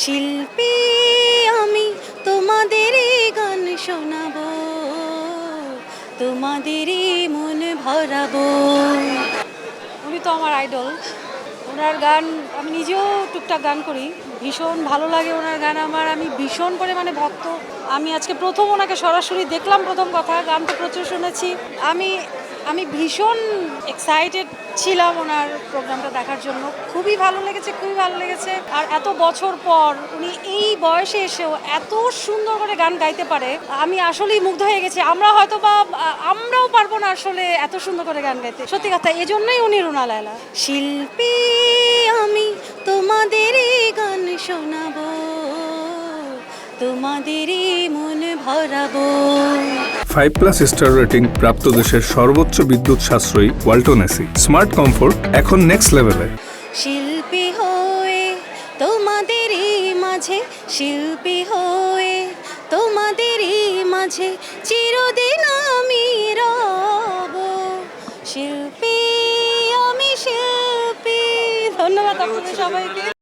শিল্পী আমি তোমাদেরই গান শোনাবো, তোমাদেরই মন ভরাবো। উনি তো আমার আইডল, ওনার গান আমি নিজেও টুকটাক গান করি, ভীষণ ভালো লাগে ওনার গান আমার, আমি ভীষণ পরিমাণে ভক্ত। আমি আজকে প্রথম ওনাকে সরাসরি দেখলাম, প্রথম কথা, গান তো প্রচুর শুনেছি। আমি আমি ভীষণ এক্সাইটেড ছিলাম ওনার প্রোগ্রামটা দেখার জন্য, খুবই ভালো লেগেছে, খুবই ভালো লেগেছে। আর এত বছর পর উনি এই বয়সে এসেও এত সুন্দর করে গান গাইতে পারে, আমি আসলেই মুগ্ধ হয়ে গেছি। আমরা হয়তো বা আমরাও পারবো না আসলে এত সুন্দর করে গান গাইতে, সত্যি কথা, এজন্যই উনি রুনা লায়লা। শিল্পী আমি তোমাদেরই গান শোনাবো, তোমাদেরই মন ভরাবো। 5+ স্টার রেটিং প্রাপ্ত দেশের সর্বোচ্চ বিদ্যুৎ সাশ্রয়ী ওয়ালটন এসি। স্মার্ট কমফোর্ট এখন নেক্সট লেভেলে। শিল্পী হয়ে তোমাদেরই মাঝে, শিল্পী হয়ে তোমাদেরই মাঝে চিরদিন আমি রব। শিল্পী আমি শিল্পী। ধন্যবাদ আপনাদের সবাইকে।